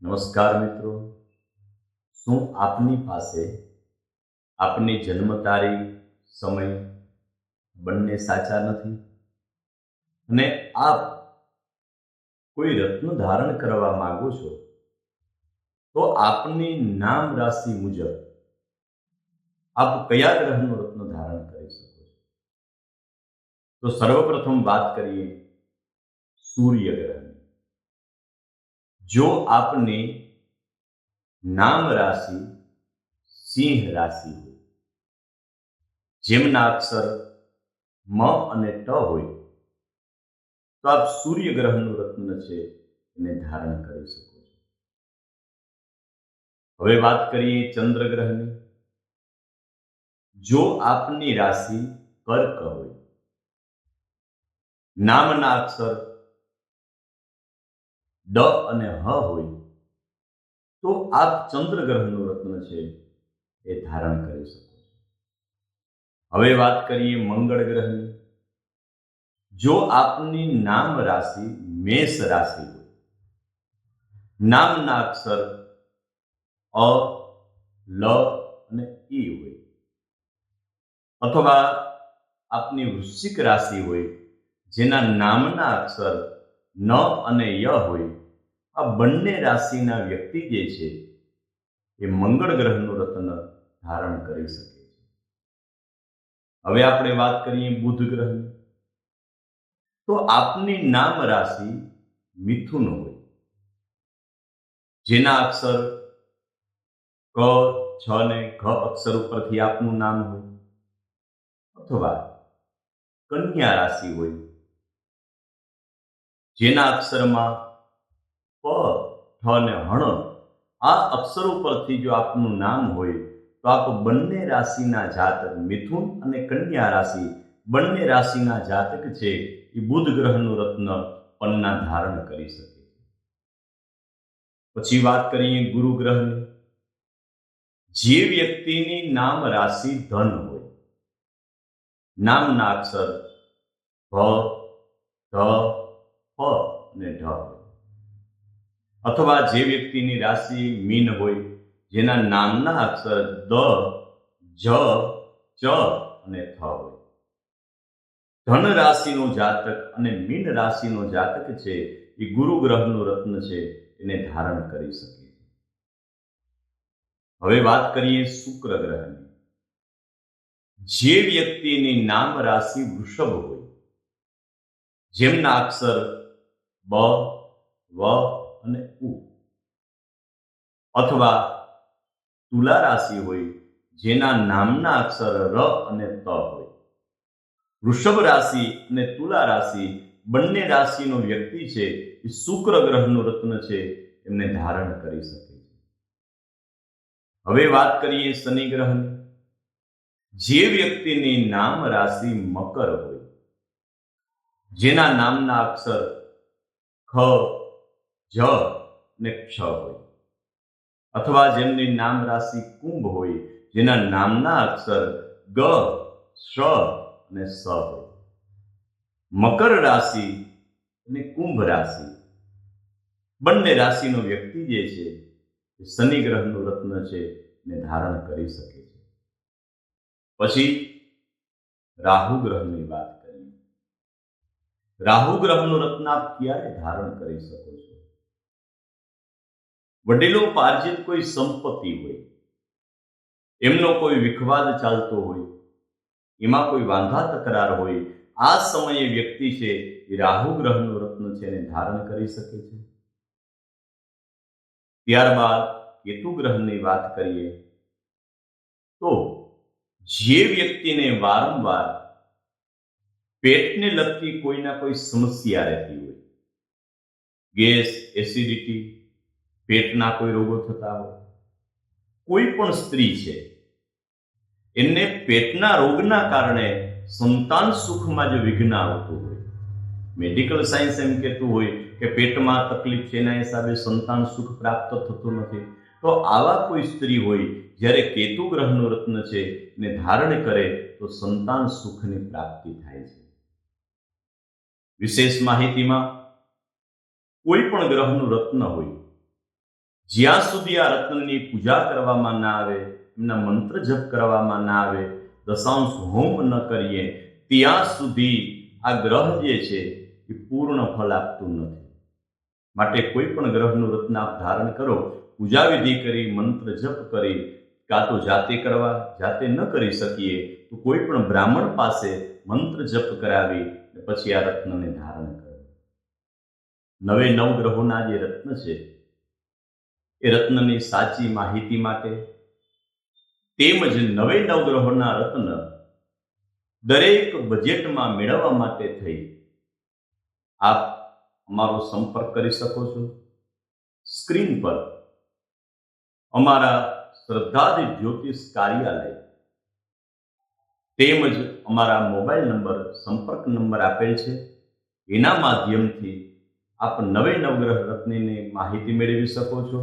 નમસ્કાર મિત્રો, શું આપની પાસે આપની જન્મ તારીખ, સમય બંને સાચા નથી અને આપ કોઈ રત્ન ધારણ કરવા માંગો છો તો આપની નામ રાશિ મુજબ આપ કયા ગ્રહનું રત્ન ધારણ કરી શકો છો? તો સર્વપ્રથમ વાત કરીએ સૂર્ય ગ્રહની. જો આપની નામ રાશિ સિંહ રાશિ હોય, જેમના અક્ષર મ અને ટ હોય, તો આપ સૂર્ય ગ્રહનું રત્ન છે એને ધારણ કરી શકો છો. હવે વાત કરીએ ચંદ્ર ગ્રહની. જો આપની રાશિ કર્ક હોય, નામના અક્ષર ડ અને હ હોય, તો આપ ચંદ્ર ગ્રહનું રત્ન છે એ ધારણ કરી શકો છો. હવે વાત કરીએ મંગળ ગ્રહની. જો આપની નામ રાશિ મેષ રાશિ હોય, નામના અક્ષર અ, લ અને ઈ હોય, અથવા આપની વૃશ્ચિક રાશિ હોય, જેના નામના અક્ષર ન અને ય હોય, આ બંને રાશિના વ્યક્તિ જે છે એ મંગળ ગ્રહનું રત્ન ધારણ કરી શકે છે. હવે આપણે વાત કરીએ બુધ ગ્રહની. તો આપની નામ રાશિ મિથુન હોય, જેના અક્ષર ક, છ ને ઘ અક્ષર ઉપરથી આપનું નામ હોય, અથવા કન્યા રાશિ હોય, જેના અક્ષરમાં પ, ઠ ને હણ આ અક્ષરો પરથી જો આપનું નામ હોય, તો આપ બંને રાશિના જાતક, મિથુન અને કન્યા રાશિ બંને રાશિના જાતક છે એ બુધ ગ્રહનું રત્ન પન્ના ધારણ કરી શકે છે. પછી વાત કરીએ ગુરુ ગ્રહની. જે વ્યક્તિની નામ રાશિ ધન હોય, નામના અક્ષર ભ, ધ, પ અને ઢ હોય, અથવા જે વ્યક્તિની રાશિ મીન હોય, જેના નામના અક્ષર દ, જ, ચ અને થ હોય, ધન રાશિનો જાતક અને મીન રાશિનો જાતક છે એ ગુરુ ગ્રહનું રત્ન છે એને ધારણ કરી શકે છે. હવે વાત કરીએ શુક્ર ગ્રહની. જે વ્યક્તિની નામ રાશિ વૃષભ હોય, જેમના અક્ષર બ, વ અને ઉ, અથવા તુલા રાશિ હોય, જેના નામના અક્ષર ર અને ત હોય, વૃષભ રાશિ અને તુલા રાશિ બંને રાશિનો વ્યક્તિ છે એ શુક્ર ગ્રહનું રત્ન છે એમને ધારણ કરી શકે છે. હવે વાત કરીએ શનિ ગ્રહની. જે વ્યક્તિની નામ રાશિ મકર હોય, જેના નામના અક્ષર ખ, જ ને ક્ષ હોય, અથવા જેમની નામ રાશિ કુંભ હોય, જેના નામના અક્ષર ગ, શ અને સ હોય, મકર રાશિ અને કુંભ રાશિ બંને રાશિનો વ્યક્તિ જે છે એ શનિ ગ્રહનું રત્ન છે એને ધારણ કરી શકે છે. પછી રાહુ ગ્રહની વાત કરીએ. રાહુ ગ્રહનું રત્ન આપ ક્યારે ધારણ કરી શકો છો? વડીલો પાર્જિત કોઈ સંપત્તિ હોય, એમનો કોઈ વિખવાદ ચાલતો હોય, એમાં કોઈ વાંધા તકરાર હોય, આ સમયે વ્યક્તિ છે એ રાહુ ગ્રહનું રત્ન છે એને ધારણ કરી શકે છે. ત્યારબાદ કેતુ ગ્રહની વાત કરીએ. તો જે વ્યક્તિને વારંવાર પેટને લગતી કોઈના કોઈ સમસ્યા રહેતી હોય, ગેસ, એસિડિટી, પેટના કોઈ રોગો થતા હોય, કોઈ પણ સ્ત્રી છે એમને પેટના રોગના કારણે સંતાન સુખમાં જો વિઘ્ન આવતું હોય, મેડિકલ સાયન્સ એમ કહેતું હોય કે પેટમાં તકલીફ છે એના હિસાબે સંતાન સુખ પ્રાપ્ત થતું નથી, તો આવા કોઈ સ્ત્રી હોય, જ્યારે કેતુ ગ્રહનું રત્ન છે એને ધારણ કરે તો સંતાન સુખની પ્રાપ્તિ થાય છે. વિશેષ માહિતીમાં કોઈ પણ ગ્રહનું રત્ન હોય જ્યાં સુધી આ રત્નની પૂજા કરવામાં ના આવે, એમના મંત્ર જપ કરવામાં ના આવે, દશાંશ હોમ ન કરીએ, ત્યાં સુધી આ ગ્રહ જે છે એ પૂર્ણ ફળ આપતું નથી. માટે કોઈ પણ ગ્રહનું રત્ન આપ ધારણ કરો, પૂજા વિધિ કરી, મંત્ર જપ કરી, કાં તો જાતે કરવા, જાતે ન કરી શકીએ તો કોઈ પણ બ્રાહ્મણ પાસે મંત્ર જપ કરાવી પછી આ રત્નને ધારણ કરો. 9 ગ્રહોના જે રત્ન છે એ રત્નની સાચી માહિતી માટે તેમજ 9 ગ્રહોના રત્ન દરેક બજેટમાં મેળવવા માટે થઈ આપ અમારો સંપર્ક કરી શકો છો. સ્ક્રીન પર અમારા શ્રદ્ધાદી જ્યોતિષ કાર્યાલય તેમજ અમારા મોબાઈલ નંબર, સંપર્ક નંબર આપેલ છે. એના માધ્યમથી આપ 9 ગ્રહ રત્નની માહિતી મેળવી શકો છો.